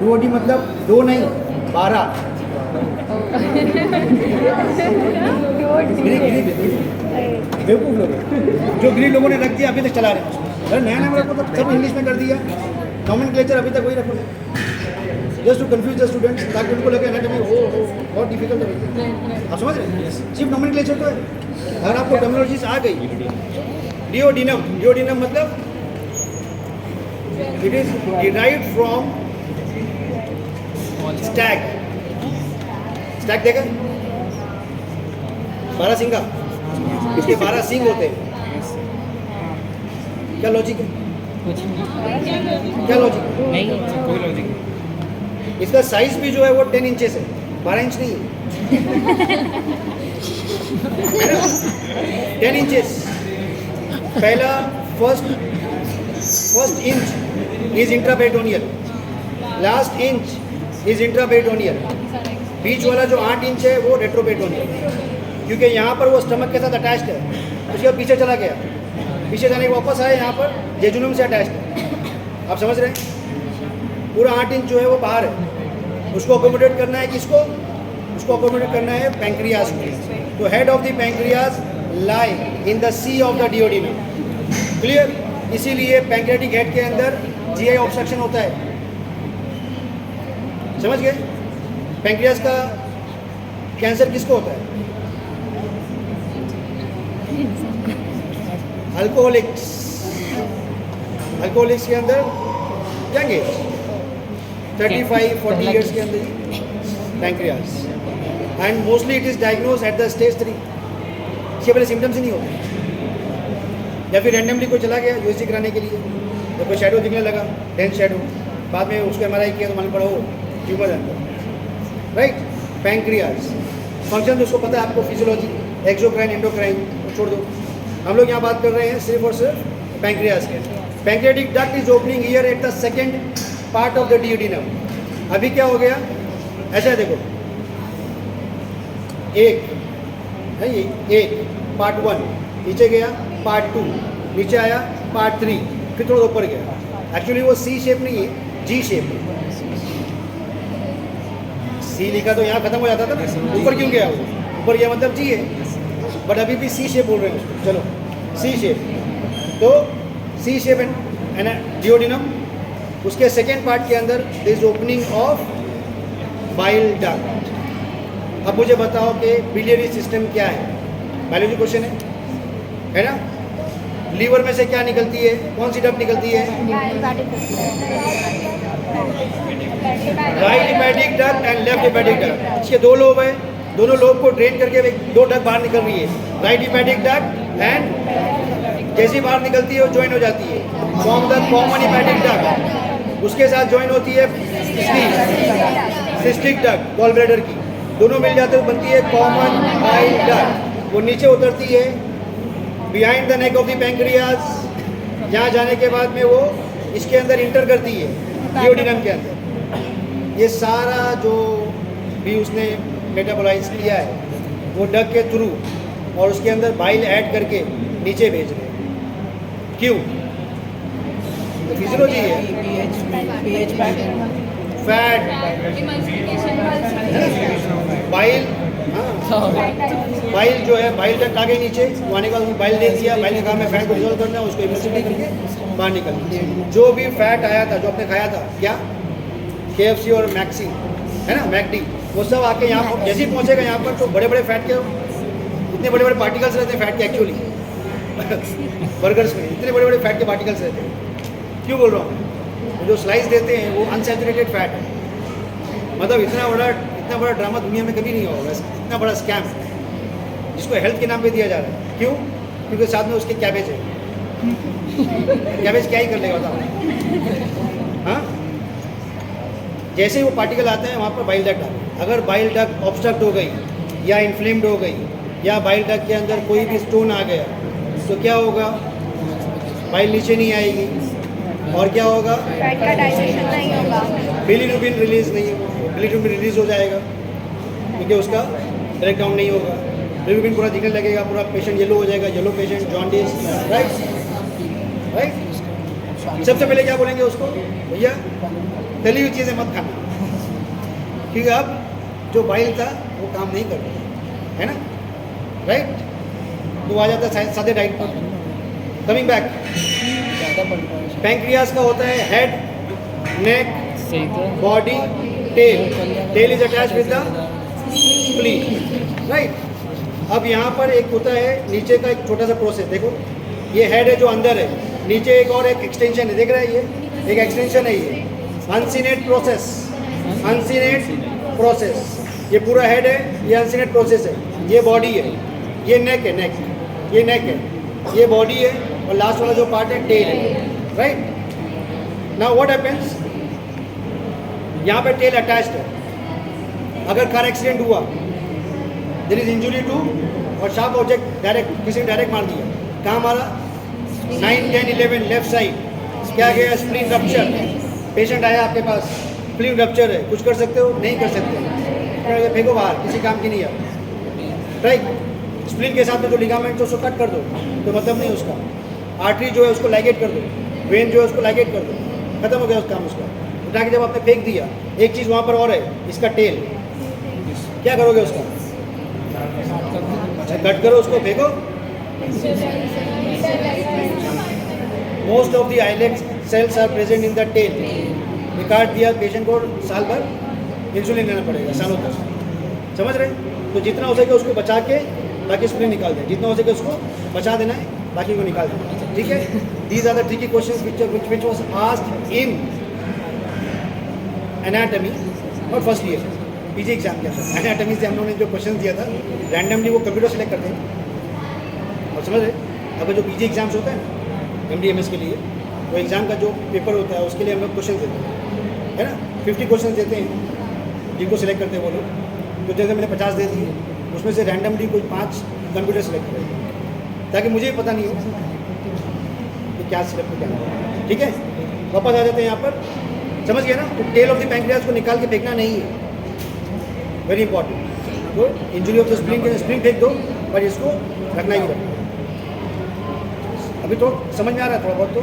2D मतलब 2 नहीं 12। बेवकूफ़ लोग हैं। जो ग्रीक लोगों ने रख दिया अभी तक चला रहे हैं उसको। अरे नया नया रखो तो सब इंग्लिश में कर दिया, नॉमेनक्लेचर अभी तक वही रखो, just to confuse the students, ताकि उनको लगे एनाटॉमी हो बहुत डिफिकल्ट है। आप समझ रहे हैं? सिर्फ नॉमेनक्लेचर तो है। अगर आपको टर्मिनोलॉजीज आ गई, डिओडिनम, डिओडिनम मतलब it is derived from Stag. Stag देखा? 12 सिंगा, इसके 12 सिंग होते हैं। क्या लॉजिक है? क्या लॉजिक? नहीं कोई लॉजिक नहीं। इसका साइज भी जो है वो 10 इंचेस है, 12 इंच नहीं है। 10 इंचेस। पहला first inch is intraperitoneal, last inch is intraperitoneal, बीच वाला जो 8 इंच है वो रेट्रोपेरिटोनियल, क्योंकि यहाँ पर वो स्टमक के साथ अटैच्ड है। उसके बाद पीछे चला गया, पीछे जाने के वापस आए यहाँ पर जेजुनम से अटैच्ड है। आप समझ रहे हैं? पूरा 8 इंच जो है वो बाहर है, उसको अकोमोडेट करना है किसको? उसको अकोमोडेट करना है पैंक्रियाज को। तो head of the pancreas lie in the C of the duodenum. Clear? इसीलिए पैंक्रियाटिक हेड के अंदर जीआई ऑब्स्ट्रक्शन होता है। समझ गए? पैंक्रियाज का कैंसर किसको होता है? अल्कोहलिक्स। अल्कोहलिक्स के अंदर यंग एज 35-40 ईयर्स के अंदर pancreas, and mostly it is diagnose at the stage 3। इसके पहले सिम्टम्स ही नहीं होते, या फिर रैंडमली कोई चला गया यूएसजी कराने के लिए, तो कोई शेडो दिखने लगा, डेंस शेडो, बाद में उसको एमआरआई किया तो मालूम पड़ा हो ट्यूमर है। राइट? पैंक्रियाज फंक्शन उसको पता है आपको, फिजियोलॉजी, एक्सोक्राइन, एंडोक्राइन छोड़ दो। हम लोग यहाँ बात कर रहे हैं सिर्फ और सिर्फ पैंक्रियाज के। Pancreatic duct is opening here at the second part of the duodenum. अभी क्या हो गया? ऐसा है, देखो, एक है ये, एक पार्ट 1 नीचे गया, पार्ट 2 नीचे आया, पार्ट 3 फिर थोड़ा ऊपर गया। एक्चुअली वो सी शेप नहीं है, जी शेप है। सी लिखा तो यहाँ खत्म हो जाता था ना, ऊपर क्यों गया? वो ऊपर गया मतलब जी है, बट अभी भी सी शेप बोल रहे हैं उसको। चलो सी शेप, तो सी शेप एंड डिओडिनम। उसके सेकेंड पार्ट के अंदर is opening of bile duct. अब मुझे बताओ कि बिलियरी सिस्टम क्या है? बायोलॉजी क्वेश्चन है ना? लीवर में से क्या निकलती है? कौन सी डक्ट निकलती है? Right hepatic duct and left hepatic duct. इसके 2 लोब है, दोनों लोब को ड्रेन करके 2 डक्ट बाहर निकल रही है, राइट हेपेटिक डक्ट एंड जैसी बाहर निकलती है वो ज्वाइन हो जाती है, form the common hepatic duct. उसके साथ ज्वाइन होती है सिस्टिक डक्ट गॉल ब्लैडर की, दोनों मिल जाते हैं बनती है कॉमन बाइल डक्ट। वो नीचे उतरती है behind the neck of the pancreas. यहाँ जाने के बाद में वो इसके अंदर इंटर करती है डिओडिनम के अंदर। ये सारा जो भी उसने मेटाबोलाइज किया है वो डग के थ्रू और उसके अंदर बाइल ऐड करके नीचे भेज रहे हैं। क्यों? तो फिजियोलॉजी है। फैट, बाइल, हाँ बाइल जो है, बाइल डक्ट आ गई नीचे, वो आने के बाद बाइल दे दिया, बाइल का काम है फैट को डिजोल्व करना, उसको इम्यूनिटी करके बाहर निकलना। जो भी फैट आया था, जो आपने खाया था, क्या KFC और मैक्सी है ना, मैकडी, वो सब आके यहाँ पर जैसे ही पहुँचेगा यहाँ पर तो बड़े बड़े फैट के इतने बड़े बड़े पार्टिकल्स रहते हैं फैट के। एक्चुअली बर्गर्स में इतने बड़े बड़े फैट के पार्टिकल्स रहते हैं। क्यों बोल रहा हूँ? जो स्लाइस देते हैं वो अनसैचुरेटेड फैट है। मतलब इतना बड़ा ड्रामा दुनिया में कभी नहीं होगा, इतना बड़ा स्कैम जिसको हेल्थ के नाम पे दिया जा रहा है। क्यों? क्योंकि साथ में उसके कैबेज है। कैबेज क्या ही कर लेगा बताओ? हाँ, जैसे ही वो पार्टिकल आते हैं वहाँ पर बाइल डक्ट आता है। अगर बाइल डक्ट ऑब्स्ट्रक्ट हो गई या इन्फ्लेम्ड हो गई या बाइल डक्ट के अंदर कोई भी स्टोन आ गया तो क्या होगा? बाइल नीचे नहीं आएगी और क्या होगा? फैट का डाइजेशन नहीं होगा, बिलिरुबिन रिलीज नहीं होगा, बिलिरुबिन रिलीज हो जाएगा क्योंकि उसका ब्रेक डाउन नहीं होगा। बिलिरुबिन पूरा दिखने लगेगा, पूरा पेशेंट येलो हो जाएगा, yellow patient, jaundice, right right. सबसे पहले क्या बोलेंगे उसको, भैया तली हुई चीज़ें मत खाना, क्योंकि अब जो बाइल था वो काम नहीं कर रहा है ना, राइट। तो आ जाता है सादे डाइट पर। कमिंग बैक, पैंक्रियाज का होता है हेड, नेक, सही था body, tail. Tail is attach with the spleen, right. अब यहाँ पर एक होता है नीचे का एक छोटा सा प्रोसेस, देखो ये हेड है जो अंदर है, नीचे एक और एक एक्सटेंशन है, देख रहे हैं ये एक एक्सटेंशन है, ये अनसीनेट प्रोसेस, अनसीनेट प्रोसेस। ये पूरा हेड है, ये अनसीनेट प्रोसेस है, ये बॉडी है, ये नेक है, नेक, ये नेक है, ये बॉडी है, और लास्ट वाला जो पार्ट है टेल है, राइट। नाउ व्हाट हैपेंस, यहाँ पे टेल अटैच्ड है, अगर कार एक्सीडेंट हुआ, देयर इज इंजुरी टू, और शार्प ऑब्जेक्ट डायरेक्ट किसी ने डायरेक्ट मार दिया, कहाँ मारा, 9, 10, 11 लेफ्ट साइड, क्या गया, स्प्लीन रप्चर। पेशेंट आया आपके पास, स्प्लीन रप्चर है, कुछ कर सकते हो, नहीं कर सकते, फेंको बाहर, किसी काम की नहीं है, राइट। स्प्लीन के साथ में जो लिगामेंट है उसको कट कर दो, तो मतलब नहीं उसका। आर्टरी जो है उसको लाइगेट कर दो, वेन जो है उसको लाइगेट कर दो, खत्म हो गया उस काम उसका। उठा के जब आपने फेंक दिया, एक चीज़ वहाँ पर और है, इसका टेल, क्या करोगे उसका, अच्छा कट करो उसको, फेंको। Most of the islet cells are present in the tail. ये काट दिया, पेशेंट को साल भर इंसुलिन लेना पड़ेगा, सालों तक, समझ रहे। तो जितना हो सके उसको बचा के बाकी स्प्लीन निकाल दें, जितना हो सके उसको बचा देना है, बाकी को निकाल देना, ठीक है। These are the tricky questions which was asked in anatomy और फर्स्ट ईयर पीजी एग्जाम के अंदर। एनाटॉमी से हम लोगों ने जो क्वेश्चन दिया था, रैंडमली वो कंप्यूटर सेलेक्ट करते हैं, और समझ रहे। अब जो पीजी एग्जाम्स होता है ना MD-MS के लिए, वो एग्ज़ाम का जो पेपर होता है उसके लिए हम लोग क्वेश्चन देते हैं, है ना। 50 क्वेश्चन देते हैं, जिनको सिलेक्ट करते हैं वो लोग। तो जैसे मैंने 50 दे दिए, उसमें से रैंडमली कोई 5 कंप्यूटर सेलेक्ट करें, ताकि मुझे पता नहीं हो कि क्या सिलेक्ट करना है, ठीक है। वापस आ जाते हैं यहाँ पर, समझ गए ना। तो टेल ऑफ द पैंक्रियाज को निकाल के फेंकना नहीं है, वेरी इंपॉर्टेंट। तो इंजरी ऑफ द स्प्लीन के स्प्लीन फेंक दो, पर इसको रखना ही रखना। अभी तो समझ में आ रहा है थोड़ा बहुत, तो आ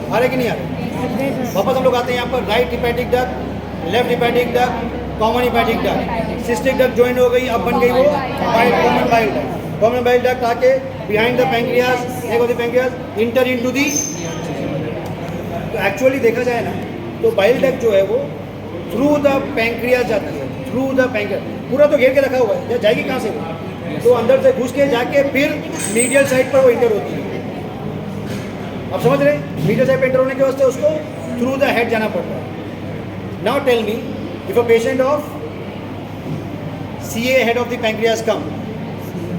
रहा है कि नहीं आ रहा है। वापस हम लोग आते हैं यहाँ पर, right hepatic duct, left hepatic duct, common hepatic duct, cystic duct join हो गई, अब बन गई वो common bile duct. Common bile duct आके behind the pancreas, neck of the pancreas, enter into the. तो एक्चुअली देखा जाए ना, तो बाइल डक्ट जो है वो थ्रू द पैंक्रियाज जाती है, थ्रू द पैंक्रियाज। पूरा तो घेर के रखा हुआ है, जाएगी कहाँ से वो, तो अंदर से घुस के जाके फिर मीडियल साइड पर वो इंटर होती है। अब समझ रहे, मीडियल साइड पर इंटर होने के वास्ते उसको थ्रू द हेड जाना पड़ता है। Now tell me, if a patient of CA head of the pancreas come,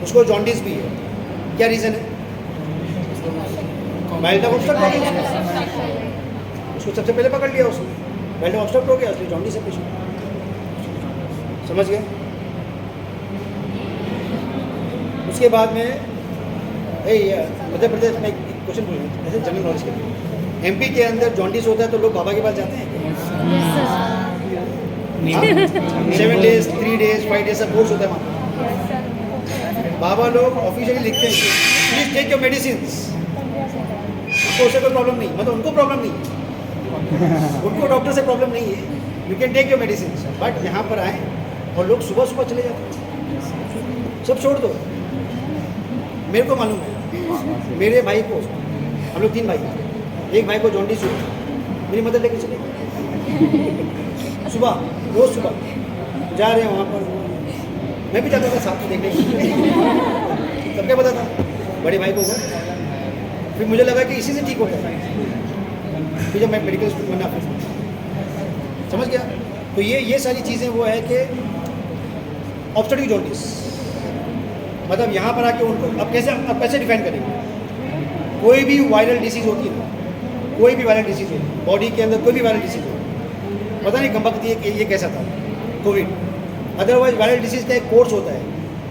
उसको जॉन्डिस भी है, क्या रीज़न है, बाइल डक्ट ऑब्स्ट्रक्ट हो गया, उसको सबसे पहले पकड़ लिया, उसने बाइल डक्ट ऑब्स्ट्रक्ट हो गया, इसलिए जॉन्डिस है पेशेंट, समझ गए। उसके बाद में मध्य प्रदेश में एक क्वेश्चन पूछना, ऐसे जनरल नॉलेज के लिए, MP के अंदर जॉन्डिस होता है तो लोग बाबा के पास जाते हैं, 7 days, 3 days, 5 days का कोर्स होता है वहाँ। बाबा लोग ऑफिशियली लिखते हैं, प्लीज टेक योर मेडिसिन। उनको उससे कोई प्रॉब्लम नहीं, मतलब उनको प्रॉब्लम नहीं है, उनको डॉक्टर से प्रॉब्लम नहीं है, you can take your medicine. But यहाँ पर आए और लोग सुबह सुबह चले जाते हैं, सब छोड़ दो। मेरे को मालूम है, मेरे भाई को, हम लोग 3 भाई, एक भाई को जॉन्डिस हुई, मेरी मदद लेके चले सुबह, रोज सुबह जा रहे हैं वहाँ पर, मैं भी जाता था साथ में देखने के लिए, सबके पता था, बड़े भाई को हुआ। फिर मुझे लगा कि इसी से ठीक होता है, फिर जब मैं मेडिकल स्टूडेंट बना, फिर समझ गया। तो ये सारी चीज़ें वो है कि ऑब्स्ट्रक्टिव जॉन्डिस, मतलब यहाँ पर आके उनको अब कैसे डिफाइन करेंगे। कोई भी वायरल डिसीज़ होती है ना, कोई भी वायरल डिसीज़ होती है, बॉडी के अंदर कोई भी वायरल डिसीज़ होती है, पता नहीं कम वक्त ये कैसा था कोविड, अदरवाइज वायरल डिसीज़ का एक कोर्स होता है,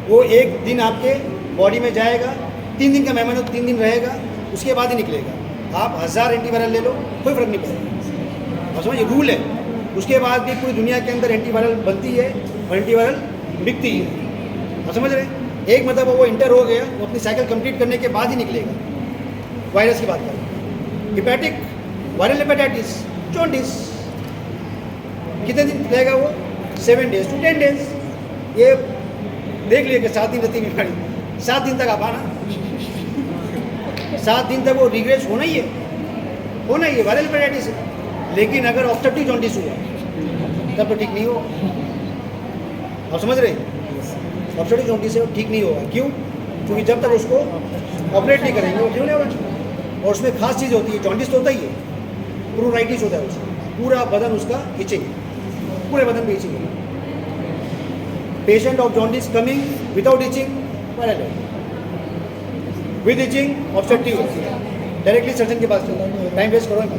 वो एक दिन आपके बॉडी में जाएगा, 3 दिन का मेहमान 3 दिन रहेगा, उसके बाद ही निकलेगा। आप 1000 एंटीवायरल ले लो, कोई फ़र्क नहीं पड़ेगा, और समझिए रूल है। उसके बाद भी पूरी दुनिया के अंदर एंटीवायरल बनती है और एंटीवायरल बिकती है, और समझ रहे। एक मतलब वो इंटर हो गया, वो अपनी साइकिल कंप्लीट करने के बाद ही निकलेगा। वायरस की बात करें, हिपैटिक वायरल हेपेटाइटिस, जॉन्डिस, कितने दिन रहेगा वो? 7 days to 10 days। ये देख लिए कि 7 दिन रहती बीमारी, 7 दिन तक आप आना, 7 दिन तक वो रिग्रेस होना ही है, वायरल हेपेटाइटिस है। लेकिन अगर ऑब्स्ट्रक्टिव जॉन्डिस हुआ तब तो ठीक नहीं होगा। आप समझ रहे हैं? ऑब्स्ट्रक्टिव जॉन्डिस है वो ठीक नहीं होगा। क्यों? क्योंकि जब तक उसको ऑपरेट नहीं करेंगे वो ठीक नहीं होगा। और उसमें खास चीज़ होती है, जॉन्डिस तो होता ही है, प्रूराइटिस होता है उसका, पूरा बदन उसका इचिंग, पूरे बदन पे itching. Patient of jaundice coming without itching, viral है, with itching obstructive, directly surgeon के पास चलो, टाइम वेस्ट करो मत।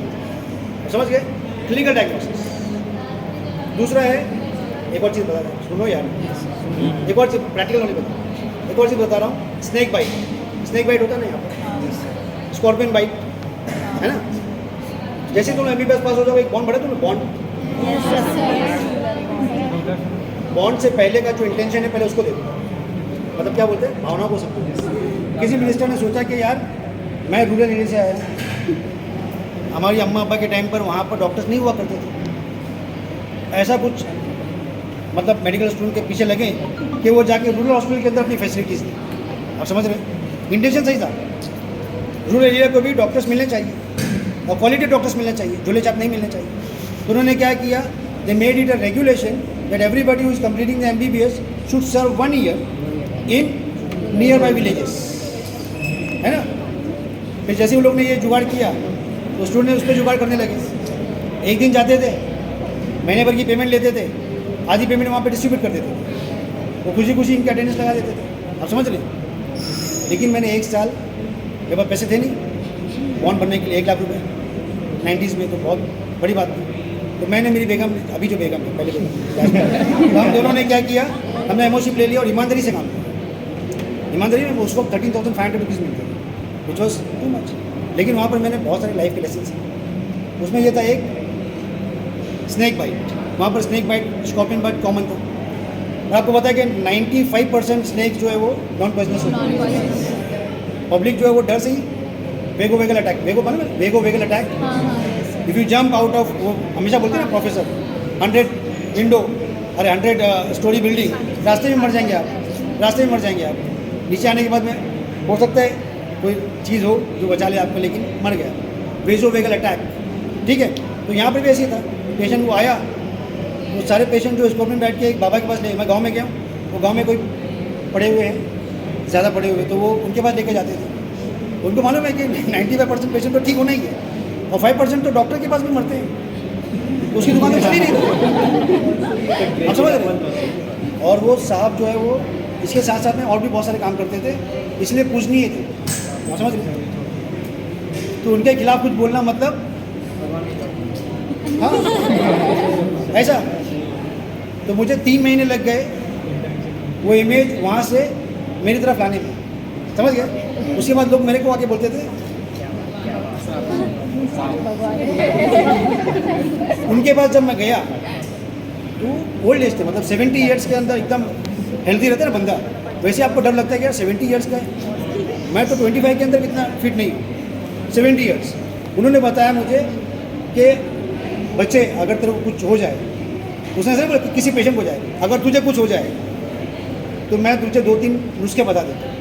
समझ गए? Clinical diagnosis. दूसरा है, एक और चीज़ बता रहा हूँ, सुनो यार, एक और चीज़ प्रैक्टिकल नॉलेज बता, एक और चीज़ बता रहा हूँ। स्नेक बाइट, स्नेक बाइट होता है ना यहाँ पर, स्कॉर्पियन बाइट है ना। जैसे तुम MBBS पास हो जाओगे, एक बॉन्ड बढ़े तुम्हें, बॉन्ड से पहले का जो इंटेंशन है पहले उसको देखो, मतलब क्या बोलते हैं, भावनाओं को समझो। किसी मिनिस्टर ने सोचा कि यार मैं रूरल एरिया से आया, हमारी अम्मा अब्बा के टाइम पर वहाँ पर डॉक्टर्स नहीं हुआ करते थे, ऐसा कुछ मतलब मेडिकल स्टूडेंट के पीछे लगे कि वो जाके रूरल हॉस्पिटल के अंदर अपनी फैसिलिटीज़ दी। आप समझ रहे हैं? इंटेंशन सही था, रूरल एरिया को भी डॉक्टर्स मिलने चाहिए और क्वालिटी डॉक्टर्स मिलने चाहिए, झूले चाप नहीं मिलने चाहिए। तो उन्होंने क्या किया, they made it a regulation that everybody who is completing the MBBS should serve 1 year in nearby villages, है ना। फिर जैसे उन लोग ने ये जुगाड़ किया तो स्टूडेंट ने उस पर जुगाड़ करने लगे। एक दिन जाते थे, महीने भर की पेमेंट लेते थे, आधी पेमेंट वहाँ पे डिस्ट्रीब्यूट कर देते थे, वो खुशी खुशी इनकी अटेंडेंस लगा देते थे। आप समझ रहे? लेकिन मैंने 1 साल, मेरे पास पैसे थे नहीं बॉन्ड बनने के लिए, 1 लाख रुपये 90s में, तो बहुत बड़ी बात थी। तो मैंने, मेरी बेगम, अभी जो बेगम है, पहले बेगम, तो हम दोनों ने क्या किया, हमने एमओशिप ले लिया और ईमानदारी से काम किया। ईमानदारी में उसको 13,500 रुपीज़ मिलते थे, विच वॉज टू मच। लेकिन वहाँ पर मैंने बहुत सारे लाइफ के लेसन सीखे। उसमें यह था एक स्नेक बाइट, वहाँ पर snake bite, scorpion bite common था। और आपको पता है कि 95% स्नेक जो है वो नॉन पॉइजनस होता है। पब्लिक जो है वो डर से ही vago vagal attack, vago attack, if you jump out of, वो हमेशा बोलते हैं ना प्रोफेसर, 100 विंडो, अरे 100 स्टोरी बिल्डिंग, रास्ते में मर जाएंगे आप, नीचे आने के बाद में हो सकता है कोई चीज़ हो जो बचा ले आपको, लेकिन मर गया, वेजो वेगल अटैक। ठीक है, तो यहाँ पर भी ऐसे ही था। पेशेंट वो आया, वो सारे पेशेंट जो स्कॉर्पियन बैठ के एक बाबा के पास ले, मैं गाँव में गया हूँ, वो गाँव में कोई पड़े हुए हैं, ज़्यादा पड़े हुए, तो वो उनके पास लेके जाते थे। उनको मालूम है कि 95% पेशेंट तो ठीक होना ही है, और 5% तो डॉक्टर के पास भी मरते हैं, उसकी दुकान तो चली नहीं थी। आप समझ रहे? और वो साहब जो है वो इसके साथ साथ में और भी बहुत सारे काम करते थे, इसलिए पूजनीय थे। आप समझ रहे? तो उनके खिलाफ कुछ बोलना मतलब, हाँ ऐसा। तो मुझे 3 महीने लग गए वो इमेज वहाँ से मेरी तरफ लाने में, समझ गए? उसके बाद लोग मेरे को आके बोलते थे, उनके पास जब मैं गया तो ओल्ड एज थे, मतलब 70 ईयर्स के अंदर एकदम हेल्दी रहता है ना बंदा, वैसे आपको डर लगता है कि यार 70 ईयर्स का है, मैं तो 25 के अंदर इतना फिट नहीं हूँ, 70 ईयर्स। उन्होंने बताया मुझे कि बच्चे अगर तेरे को कुछ हो जाए, उसने सिर्फ किसी पेशेंट को जाए, अगर तुझे कुछ हो जाए तो मैं तुझे 2-3 नुस्खे बता देता हूँ,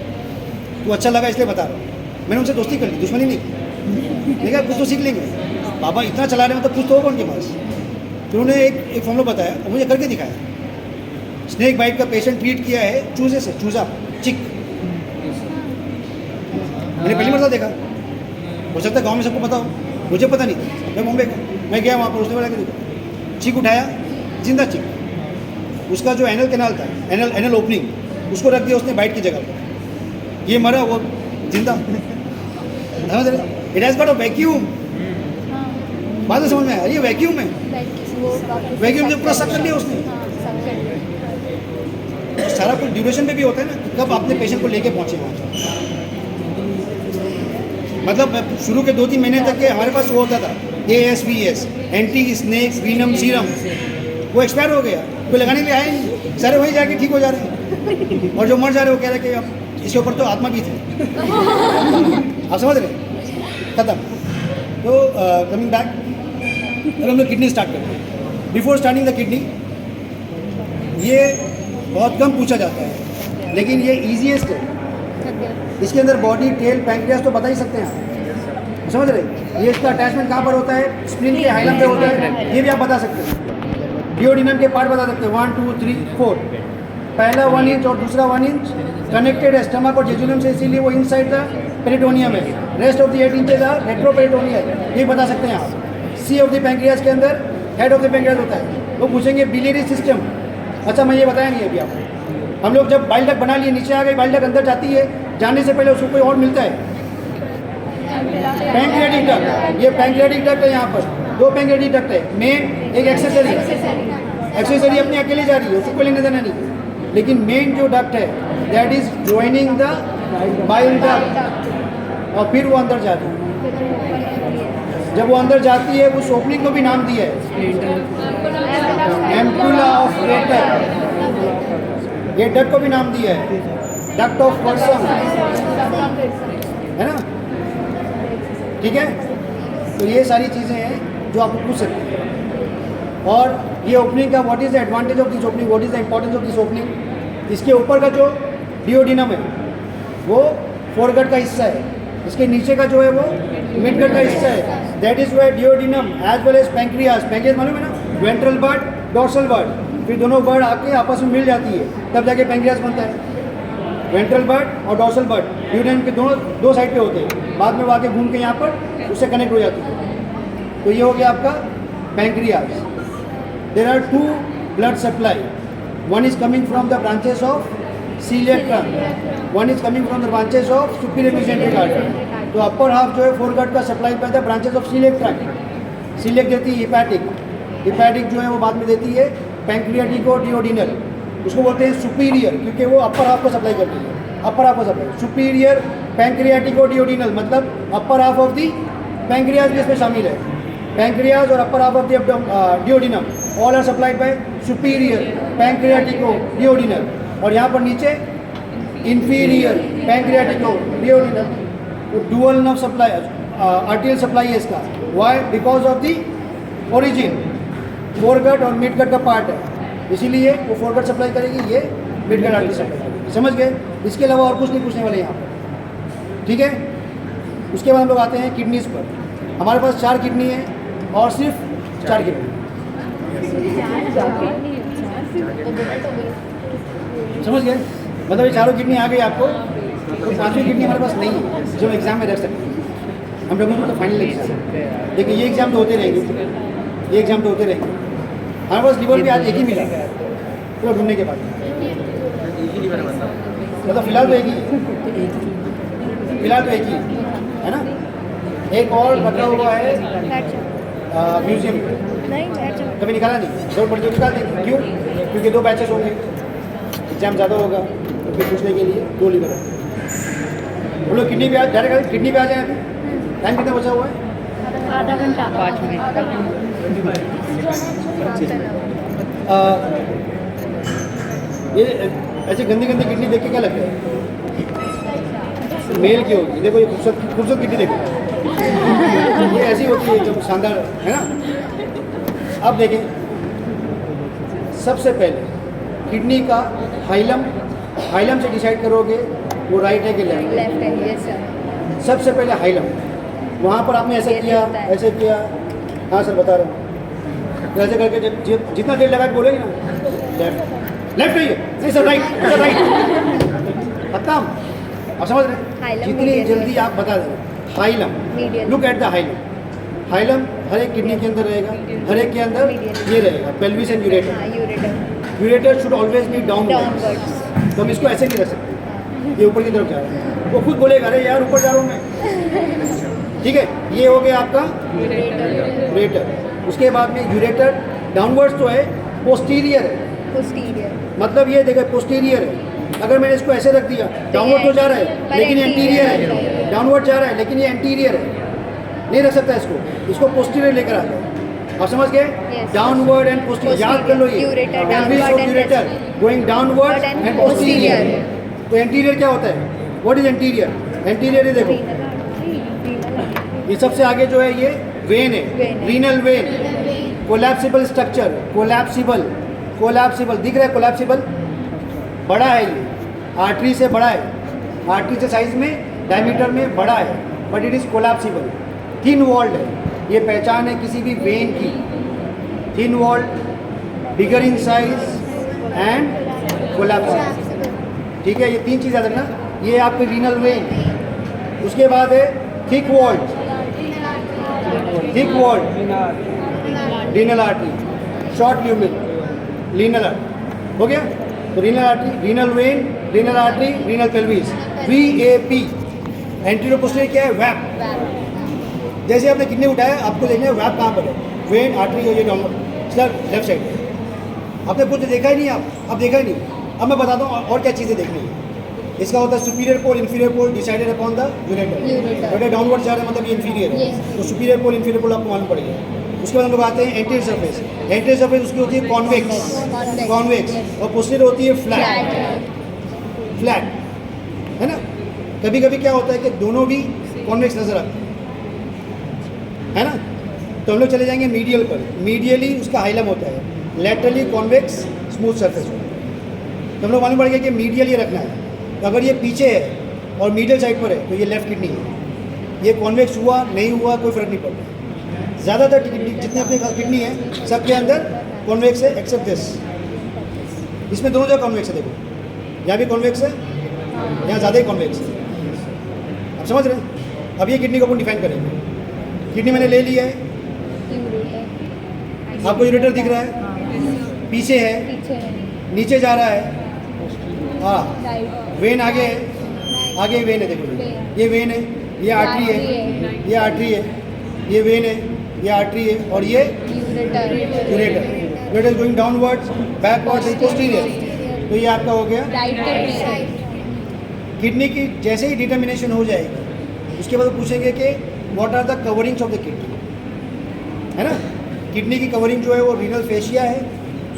तू अच्छा लगा इसलिए बता रहा हूँ। मैंने उनसे दोस्ती कर ली, दुश्मनी नहीं, देखा कुछ तो सीख लेंगे, बाबा इतना चला रहे हैं मतलब कुछ तो होगा उनके पास। तो उन्होंने एक फॉर्मूला बताया और मुझे करके दिखाया। स्नेक बाइट का पेशेंट ट्रीट किया है चूजे से, चूजा चिक, मैंने पहली मरतबा देखा, हो सकता है गाँव में सबको पता हो, मुझे पता नहीं था। मैं बॉम्बे का, मैं गया वहाँ पर, उसने बोला कि देखो चिक उठाया, जिंदा चिक, उसका जो एनल कैनाल था, एनल ओपनिंग, उसको रख दिया उसने बाइट की जगह पर, ये मरा वो जिंदा। It has got a vacuum, बाद में समझ में आया ये वैक्यूम है, वैक्यूम जब पूरा सक कर लिया उसने। सारा कुछ ड्यूरेशन पे भी होता है ना, कब आपने पेशेंट को लेके पहुंचे वहाँ, मतलब शुरू के 2-3 महीने तक के हमारे पास वो होता था ASVS, anti snake venom serum, वो एक्सपायर हो गया, कोई लगाने के लिए आया नहीं, सारे वहीं जाके ठीक हो जा रहे हैं, और जो मर जा रहे हैं वो कह रहे हैं कि अब इसके ऊपर तो आत्मा भी थी। आप समझ रहे, खत्म। तो कमिंग बैक, अब हम लोग किडनी स्टार्ट करते हैं। बिफोर स्टार्टिंग द किडनी, ये बहुत कम पूछा जाता है, लेकिन ये ईजीएस्ट है। इसके अंदर बॉडी, टेल, पैंक्रियास तो बता ही सकते हैं आप, समझ रहे? ये इसका अटैचमेंट कहाँ पर होता है? स्प्लीन के हाइलम पे होता है, ये भी आप बता सकते हैं। डिओडिनम के पार्ट बता सकते हैं, 1 2 3 4। पहला 1 इंच और दूसरा 1 इंच कनेक्टेड है स्टमक और जेजुलम से, इसीलिए वो इनसाइड द पेरिटोनियम है। Rest of the 8 inches are retroperitoneal, ये बता सकते हैं आप। सी ऑफ द पैंक्रियास के अंदर हेड ऑफ द पैंक्रियास होता है। वो पूछेंगे बिलियरी सिस्टम, अच्छा मैं ये बताया नहीं अभी आपको। हम लोग जब बाइल डक्ट बना लिए, नीचे आ गई बाइल डक्ट, अंदर जाती है, जाने से पहले उसको कोई और मिलता है, पैंक्रियाटिक डक्ट। ये पैंक्रियाटिक डक्ट है, यहाँ पर 2 पैंक्रियाटिक डक्ट है, मेन एक एक्सेसरी। एक्सेसरी अपनी अकेले जा रही है, उसको लेने देना नहीं, लेकिन मेन जो डक्ट है that is joining the bile duct, और फिर वो अंदर जाती है। जब वो अंदर जाती है, उस ओपनिंग को भी नाम दिया है एम्पुला ऑफ रेटर, ये डक्ट को भी नाम दिया है डक्ट ऑफ पर्सन, है ना? ठीक है, तो ये सारी चीज़ें हैं जो आपको पूछ सकते हैं। और ये ओपनिंग का what is the advantage of this opening, what is the importance of this opening. इसके ऊपर का जो डिओडिनम है वो फोरगट का हिस्सा है, इसके नीचे का जो है वो मिडगट का हिस्सा है, that is why duodenum as well as pancreas. Pancreas मालूम है ना, वेंट्रल बर्ड, डोर्सल बर्ड, फिर दोनों बर्ड आके आपस में मिल जाती है, तब जाके पैंक्रियास बनता है। वेंट्रल बर्ड और डोर्सल बर्ड डिओडिनम के दोनों 2 साइड पे होते हैं, बाद में वो आके घूम के यहाँ पर उससे कनेक्ट हो जाती है। तो ये हो गया आपका pancreas. There are 2 blood supply, one is coming from the branches of celiac trunk, one is coming from the branches of superior mesenteric artery। तो अपर हाफ जो है फोरगट का सप्लाई पाता है branches of coeliac tract. Coeliac देती है hepatic, hepatic जो है वो बाद में देती है पैंक्रियाटिक और डिओडिनल। उसको बोलते हैं सुपीरियर, क्योंकि वो अपर हाफ को सप्लाई करती है, अपर हाफ को सप्लाई। सुपीरियर पैंक्रियाटिक और डिओडिनल मतलब upper half of the pancreas भी इसमें शामिल है। पैंक्रियाज और upper half of the duodenum all are supplied by superior pancreatico duodenal, और यहाँ पर नीचे इंफीरियर पैंक्रियाटिको डिओडिनल। तो dual nerve supply, arterial supply है इसका। Why? Because of the origin, foregut और मिडगट का पार्ट है, इसीलिए वो फोरगट सप्लाई करेगी, ये मिडगट आर्टरी सप्लाई करेगी। समझ गए? इसके अलावा और कुछ नहीं पूछने वाले यहाँ पर, ठीक है? उसके बाद हम लोग आते हैं किडनीज पर। हमारे पास 4 किडनी है और सिर्फ 4 किडनी, समझ गए? मतलब ये चारों किडनी आ गई आपको, तो 5वीं किडनी हमारे पास नहीं है जो एग्जाम में रख सकते हैं। हम लोगों को तो फाइनल एग्जाम, देखिए ये एग्जाम तो होते रहेंगे, ये एग्जाम तो होते रहेंगे। हमारे पास लिवर भी आज एक ही मिला पूरा ढूंढने के बाद, मतलब फिलहाल तो एक ही है, फिलहाल तो एक ही है ना। एक और रखा हुआ है म्यूजियम में, कभी निकाला नहीं, जरूर पड़ जाए निकाल देंगे। क्यों? क्योंकि 2 बैचेस होंगे, एग्जाम ज़्यादा होगा, तो फिर पूछने के लिए 2 लिवर है। हम लोग किडनी पे आ, डायरेक्ट किडनी पे आ जाए। अभी टाइम कितना बचा हुआ है? आधा घंटा, 5 मिनट। ये ऐसी गंदी गंदी किडनी देख के क्या लगता है? मेल की होगी, देखो ये खूबसूरत खूबसूरत किडनी देखो, ये ऐसी होती है जो शानदार है ना। अब देखें, सबसे पहले किडनी का हाइलम, हाइलम से डिसाइड करोगे वो राइट है कि लेफ्ट लेफ्ट है, यस सर। सबसे पहले हाइलम, वहाँ पर आपने ऐसे किया, ऐसे किया, हाँ सर बता रहा हूँ, तो ऐसे करके जब जितना देर लगा के बोलेंगे ना लेफ्ट, लेफ्ट है ये, नहीं सर राइट, सर राइट, खत्म। आप समझ रहे हैं? जितनी जल्दी आप बता दें hilum, look at the hilum. Hilum हर एक किडनी के अंदर रहेगा, हर एक के अंदर ये रहेगा pelvis and ureter. Ureter should always be downwards, तो हम इसको ऐसे नहीं रख सकते, ये ऊपर की तरफ जा रहा है, वो खुद बोलेगा अरे यार ऊपर जा रहा हूँ मैं, ठीक है? ये हो गया आपका यूरेटर। उसके बाद में यूरेटर डाउनवर्ड्स तो है, पोस्टीरियर है, पोस्टीरियर मतलब ये देखो पोस्टीरियर है। अगर मैंने इसको ऐसे रख दिया, डाउनवर्ड तो जा रहा है लेकिन ये एंटीरियर है, डाउनवर्ड जा रहा है लेकिन ये एंटीरियर है, नहीं रख सकता इसको, इसको पोस्टीरियर लेकर आ जाओ। आप समझ गए? डाउनवर्ड एंड पोस्टीरियर, याद कर लो ये पेल्विस और ureter going downward and posterior. तो एंटीरियर क्या होता है? What is anterior? एंटीरियर ये देखो, ये सबसे आगे जो है ये वेन है, वेन है। Renal vein, collapsible structure, collapsible, collapsible दिख रहा है, कोलैप्सिबल बड़ा है ये, आर्टरी से बड़ा है, आर्टरी से साइज में डायमीटर में बड़ा है, but it is collapsible, thin walled है। ये पहचान है किसी भी वेन की, thin walled, bigger in size and collapsible. ठीक है, ये तीन चीज़ याद रखना। ये आपकी रीनल वेन, उसके बाद है thick walled, thick walled renal artery, short lumen renal artery. हो गया? तो renal artery, renal vein, renal artery, renal pelvis, VAP। Anterior posterior क्या है? वैप। जैसे आपने किडनी उठाया, आपको देखना है वैप कहाँ पर है, वेन, आर्टरी और ये डाउनवर्ड सर लेफ्ट साइड। आपने कुछ देखा ही नहीं, आप देखा ही नहीं। अब मैं बताता हूँ और क्या चीज़ें देखनी है। इसका होता है superior pole, inferior pole decided upon the ureter. बेटा डाउनवर्ड जा रहा है मतलब ये इंफीरियर है, तो सुपीरियर पोल इंफीरियर पोल आपको मालूम पड़ेगा। उसके बाद हम लोग आते हैं एंटीरियर सरफेस। एंटीरियर सरफेस उसकी होती है कॉन्वेक्स, कॉन्वेक्स, और पोस्टीरियर होती है फ्लैट, फ्लैट, है ना। कभी कभी क्या होता है कि दोनों भी कॉन्वेक्स नजर आते हैं, है ना। तो हम लोग चले जाएंगे मीडियल पर। मीडियली उसका हाइलम होता है, लेटरली कॉन्वेक्स स्मूथ सरफेस होता है। तो हम लोग मालूम पड़ेगा कि मीडियल ये रखना है। तो अगर ये पीछे है और मिडिल साइड पर है तो ये लेफ्ट किडनी है। ये कॉन्वेक्स हुआ नहीं हुआ कोई फर्क नहीं पड़ता। ज़्यादातर किडनी जितने अपने किडनी है सबके अंदर कॉन्वेक्स है, एक्सेप्ट दिस। इसमें दोनों जगह कॉन्वेक्स है। देखो यहाँ भी कॉन्वेक्स है, यहाँ ज़्यादा ही कॉन्वेक्स है। आप समझ रहे हैं? अब ये किडनी को अपन डिफाइन करेंगे। किडनी मैंने ले लिया है, आपको यूरेटर दिख रहा है, पीछे है, नीचे जा रहा है, हाँ, वेन आगे है, आगे वेन है। देखो ये वेन है, ये आर्टरी है, ये आर्टरी है, ये वेन है, ये आर्टरी है, और ये ureter. Ureter going downwards, backwards and posterior. तो ये आपका हो गया किडनी की। जैसे ही डिटर्मिनेशन हो जाएगी उसके बाद पूछेंगे कि what are the coverings of the kidney, है ना। किडनी की कवरिंग जो है वो रीनल फेशिया है,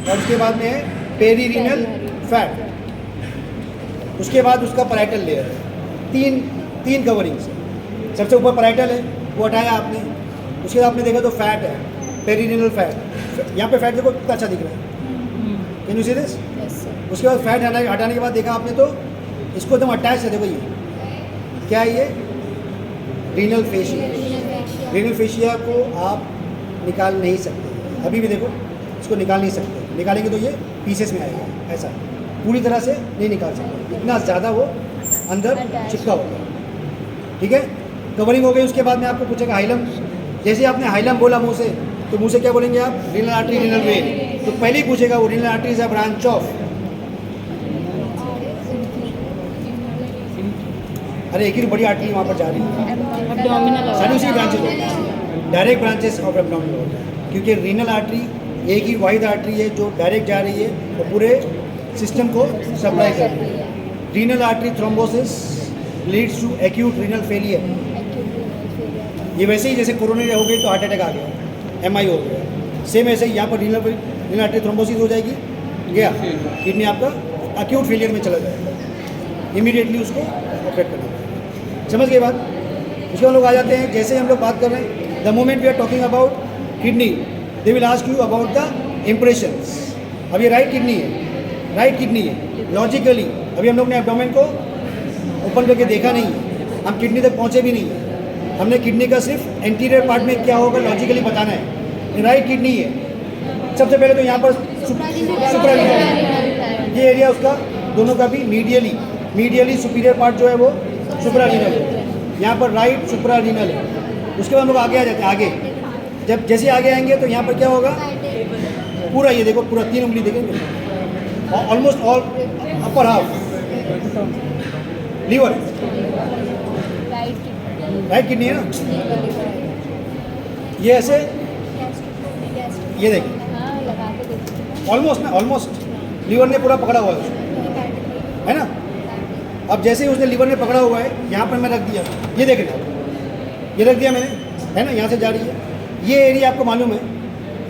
और उसके बाद में है पेरीरीनल फैट, उसके बाद उसका पैराइटल लेयर है। तीन कवरिंग्स। सबसे ऊपर पैराइटल है, वो हटाया आपने, उसके बाद आपने देखा तो फैट है, पेरीरीनल फैट। यहाँ पे फैट देखो कितना अच्छा दिख रहा है, कैन यू सी दिस। उसके बाद फैट हटाने के बाद देखा आपने तो इसको एकदम अटैच है। देखो ये क्या है, ये रीनल फेशिया। रीनल फेशिया को आप निकाल नहीं सकते, अभी भी देखो इसको निकाल नहीं सकते। निकालेंगे तो ये पीसेस में आएगा, ऐसा पूरी तरह से नहीं निकाल सकते, इतना ज़्यादा वो अंदर चिपका होगा। ठीक है, कवरिंग हो गई। उसके बाद में आपको पूछेगा हाइलम। जैसे आपने हाइलम बोला मुंह से, तो मुंह से क्या बोलेंगे आप? Renal artery, renal when. तो पहले ही पूछेगा वो renal artery is a branch of, अरे एक ही बड़ी आर्टरी वहाँ पर जा रही है, सारी उसी ब्रांचेज होती है, डायरेक्ट ब्रांचेस ऑफ एब्डोमिनल होता है। क्योंकि रीनल आर्टरी एक ही वाइड आर्टरी है जो डायरेक्ट जा रही है और पूरे सिस्टम को सप्लाई कर रही है। Renal artery thrombosis leads to acute renal failure. ये वैसे ही जैसे कोरोनरी हो गई तो हार्ट अटैक आ गया, MI हो गया, सेम ऐसे ही यहाँ पर रीनल आर्टरी थ्रोम्बोसिस हो जाएगी, गया किडनी आपका एक्यूट फेलियर में चला जाएगा, इमीडिएटली उसको ऑपरेट करना पड़ेगा। समझ गए बात? उसके बाद लोग आ जाते हैं, जैसे हम लोग बात कर रहे हैं, the moment we are talking about kidney, they will ask you about the impressions. अब ये राइट किडनी है, राइट किडनी है। लॉजिकली अभी हम लोग ने एब्डोमेन को ओपन करके देखा नहीं है, हम किडनी तक पहुँचे भी नहीं है। हमने किडनी का सिर्फ एंटीरियर पार्ट में क्या होगा लॉजिकली बताना है। राइट किडनी है, सबसे पहले तो यहाँ पर सुप्रारीनल, ये एरिया उसका दोनों का भी मीडियली सुपीरियर पार्ट जो है वो सुप्रारीनल है। यहाँ पर राइट सुप्रारीनल है। उसके बाद हम लोग आगे आ जाते हैं। आगे जब जैसे आगे आएंगे तो यहाँ पर क्या होगा, पूरा ये देखो, पूरा 3 उंगली देखेंगे, almost all upper half liver, right kidney है ना। ये ऐसे, ये देखिए ऑलमोस्ट ना, ऑलमोस्ट लीवर ने पूरा पकड़ा हुआ है उसको, है ना। अब जैसे ही उसने लीवर ने पकड़ा हुआ है, यहाँ पर मैं रख दिया, ये देखना, ये रख दिया मैंने, है ना, यहाँ से जा रही है। ये एरिया आपको मालूम है,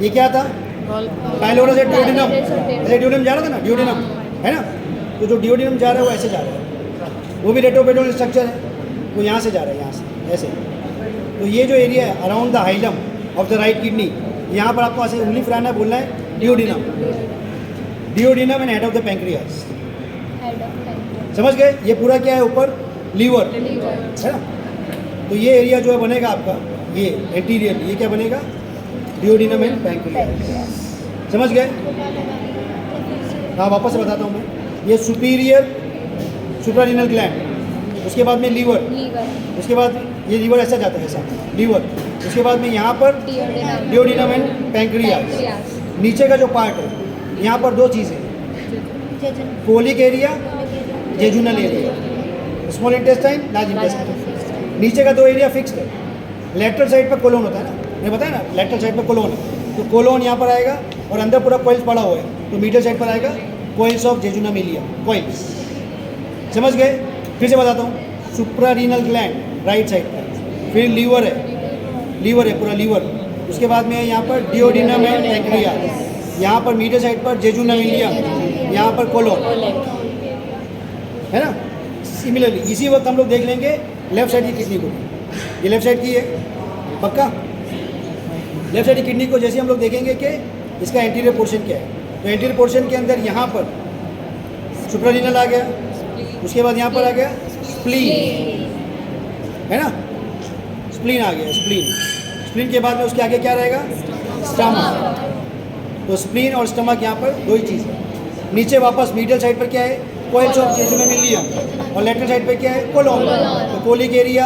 ये क्या था? पाइलोरस है, डिओडिनम, ऐसे डिओडिनम जा रहा था ना, डिओडिनम, है ना। तो जो डिओडिनम जा रहा है वो ऐसे जा रहा है, वो भी रेट्रोपेडोनल स्ट्रक्चर है, वो यहाँ से जा रहा है, यहाँ से ऐसे। तो ये जो एरिया है around the hilum of the right kidney, यहाँ पर आपको ऐसे उंगली फैलाना है, बोलना है duodenum, duodenum and head of the pancreas. समझ गए? ये पूरा क्या है ऊपर? लीवर है ना। तो ये एरिया जो है बनेगा आपका, ये एंटीरियर, ये क्या बनेगा? Duodenum and pancreas. समझ गए? हाँ, वापस से बताता हूँ मैं। ये सुपीरियर सुप्रारीनल ग्लैंड, उसके बाद में लीवर, उसके बाद ये लीवर ऐसा जाता है, ऐसा लीवर, उसके बाद में यहाँ पर डिओडिनम एंड पैंक्रियास। नीचे का जो पार्ट है यहाँ पर दो चीज़ें, colic area, jejunal area, small intestine, large intestine. नीचे का दो एरिया फिक्स्ड है। लेटरल साइड पर कोलोन होता है ना, मैंने बताया ना, लेटरल साइड पर कोलोन है, तो कोलोन यहाँ पर आएगा और अंदर पूरा कोइल्स पड़ा हुआ है, तो मीडियल साइड पर आएगा coils of jejunum ileum, coils. समझ गए? फिर से बताता हूँ, सुप्रारीनल ग्लैंड राइट साइड पर, फिर लीवर है पूरा लीवर, उसके बाद में यहाँ पर डिओडिनम एंड पैंक्रियास, यहाँ पर मीडियल साइड पर जेजुनम एलिया, यहाँ पर कोलोन, है ना। सिमिलरली इसी वक्त हम लोग देख लेंगे लेफ्ट साइड की किडनी को, ये लेफ्ट साइड की है पक्का। लेफ्ट साइड की किडनी को जैसे हम लोग देखेंगे कि इसका एंटीरियर पोर्शन क्या है, तो एंटीरियर पोर्शन के अंदर यहाँ पर सुप्रारीनल आ गया, उसके बाद यहाँ पर आ गया स्प्लीन, है ना, स्प्लीन आ गया, स्प्लीन के बाद में उसके आगे क्या रहेगा? स्टमक। तो स्प्लीन और स्टमक यहाँ पर दो ही चीज़ है। नीचे वापस मीडियल साइड पर क्या है? कोइल्स ऑफ जेजुनम एलिया, और लेटरल साइड पर क्या है? कोलोन। तो कोलिक एरिया,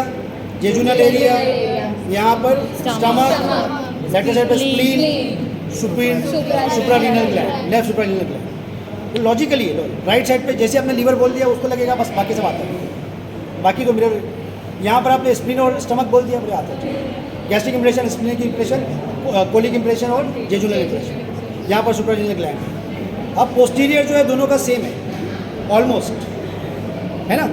जेजुनल एरिया, यहाँ पर स्टमक, लेटरल साइड पर spleen, suprarenal gland, left suprarenal gland. तो लॉजिकली राइट साइड पे जैसे आपने लीवर बोल दिया उसको लगेगा बस, बाकी सब आता है, बाकी तो मिरर। यहाँ पर आपने स्प्लीन और स्टमक बोल दिया, पूरे आता है। गैस्ट्रिक इंप्रेशन, स्प्लीन की इंप्रेशन, कोलिक इंप्रेशन और जेजुनल इंप्रेशन, यहाँ पर सुप्रारीनल ग्लैंड। अब पोस्टीरियर जो है दोनों का सेम है ऑलमोस्ट, है ना,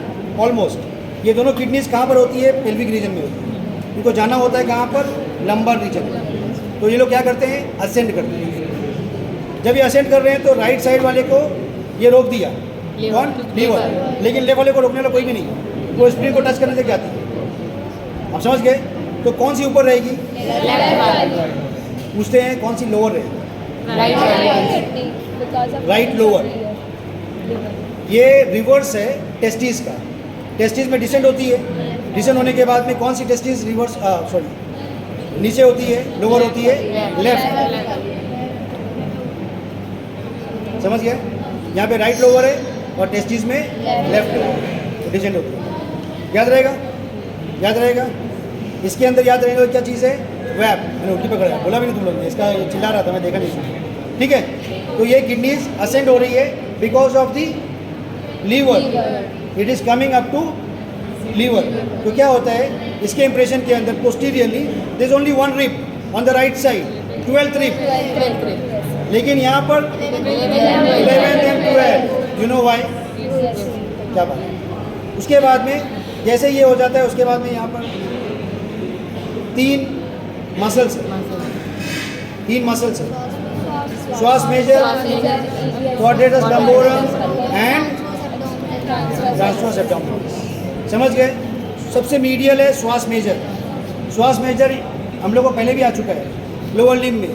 ऑलमोस्ट। ये दोनों किडनीज कहाँ पर होती है? पेल्विक रीजन में होती है। इनको जाना होता है कहाँ पर? लंबर रीजन में। तो ये लोग क्या करते हैं? असेंड करते हैं। जब ये असेंड कर रहे हैं तो राइट साइड वाले को ये रोक दिया, कौन? लीवर। लेकिन लेफ्ट वाले को रोकने वाला कोई भी नहीं, वो स्प्लीन को टच करने से जाती है। आप समझ गए? तो कौन सी ऊपर रहेगी? पूछते हैं कौन सी लोअर रहेगी? Right lower. ये रिवर्स है टेस्टिस का, टेस्टिस में डिसेंड होती है, डिसेंड होने के बाद में कौन सी टेस्टिस रिवर्स नीचे होती है, लोअर होती है, लेफ्ट। समझ गया? यहाँ पे राइट लोअर है और टेस्टिस में लेफ्ट डिसेंड होती है। याद रहेगा? याद रहेगा? इसके अंदर याद रहेगा क्या चीज़ है? वैप। मैंने उल्टी पकड़ा, बोला भी नहीं तुम लोग ने, इसका चिल्ला रहा था, मैं देखा नहीं। ठीक है, तो ये किडनीज असेंड हो रही है because of the liver, it is coming up to liver. तो क्या होता है इसके इंप्रेशन के अंदर? Posteriorly there is only one rib on the right side, 12th rib, लेकिन यहाँ पर 11th and 12th। You know why? क्या बात है? उसके बाद में जैसे ये हो जाता है उसके बाद में यहाँ पर 3 मसल्स है, 3 मसल्स है, psoas major, quadratus lumborum and transverse abdominal. समझ गए? सबसे मीडियल है श्वास मेजर। श्वास मेजर हम लोग को पहले भी आ चुका है, लोअर लिम्ब में।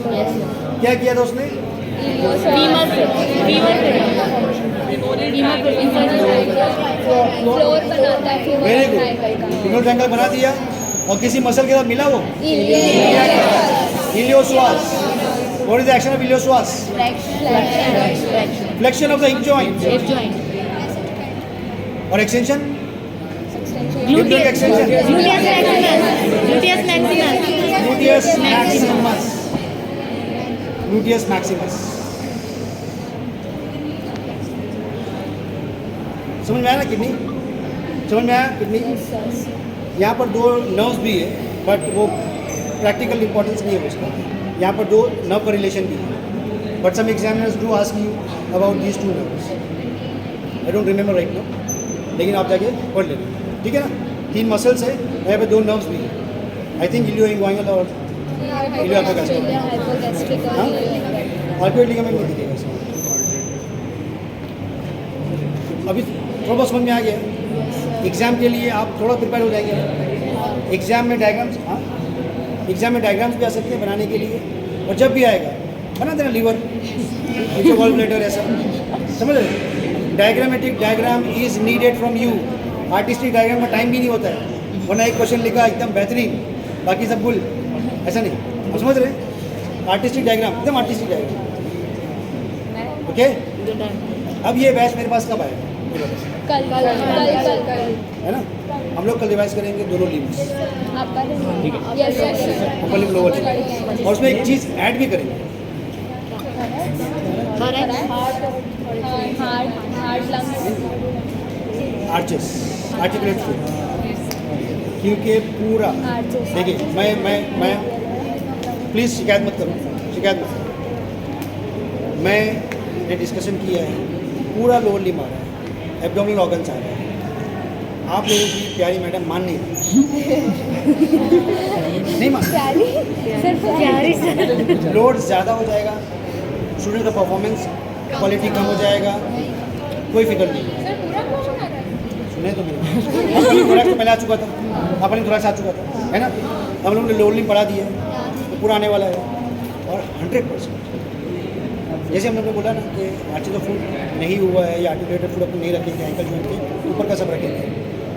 क्या किया था उसने? वेरी गुड, फीमोरल ट्रायंगल बना दिया। और किसी मसल के साथ मिला वो? Iliopsoas. What is the action of iliopsoas? Flexion of the hip joint. और एक्सटेंशन? Extension gluteus maximus. समझ में आया ना किडनी? समझ में आया किडनी? यहाँ पर 2 नर्व्स भी है, बट वो प्रैक्टिकल इंपॉर्टेंस नहीं है उसका। यहाँ पर 2 नर्व का रिलेशन भी है, but some examiners do ask you about these 2 nerves. I don't remember right now, लेकिन आप जाके पढ़ लेना, ठीक है ना? 3 मसल्स है, यहाँ पे 2 नर्व्स भी है। आई थिंक इलियो इंग्वाइनल और इलियो हाइपोगैस्ट्रिक। हाँ, आर्कुएट लिगामेंट नहीं दिखेगा इसमें। अभी थोड़ा बहुत समझ में आ गया। एग्ज़ाम के लिए आप थोड़ा प्रिपेयर हो जाएंगे। एग्ज़ाम में डायग्राम्स, हाँ एग्जाम में डायग्राम्स भी आ सकते हैं बनाने के लिए, और जब भी आएगा बना देना लीवर, वॉल ब्लेडर ऐसा, समझ रहे? Diagrammatic diagram is needed from you. Artistic diagram में टाइम भी नहीं होता है, वरना एक क्वेश्चन लिखा एकदम बेहतरीन, बाकी सब भूल, ऐसा नहीं। आप समझ रहे? आर्टिस्टिक डायग्राम एकदम आर्टिस्टिक डायग्राम। ओके, अब ये बैच मेरे पास कब आएगा? कल है ना? हम लोग कल रिवाइज करेंगे दोनों लिम्स, अपर लिम लोअर लिम, और उसमें एक चीज़ ऐड भी करेंगे, आर्चेस, आर्टिकुलेट फुट, क्योंकि पूरा देखिए मैं प्लीज़ शिकायत मत करो, शिकायत मत करो। मैंने डिस्कशन किया है, पूरा लोअर लिम आ रहा है, एब्डोमिनल ऑर्गन्स आ रहे हैं, आप लोगों की प्यारी मैडम मान नहीं नहीं मान, लोड ज़्यादा हो जाएगा, स्टूडेंट का परफॉर्मेंस क्वालिटी कम हो जाएगा, कोई फिक्र नहीं। सुने तो मेरे थोड़ा तो पहले आ चुका था, अपने थोड़ा सा आ चुका था, है ना? हम लोगों ने लोड लिम पढ़ा दिया है, तो पूरा आने वाला है, और 100% जैसे हम लोगों ने बोला ना कि आर्टिकुलेट फुट नहीं हुआ है या आर्टिकुलेटेड फुट अपने नहीं रखेंगे, एंकल जॉइंट के ऊपर का सब रखेंगे,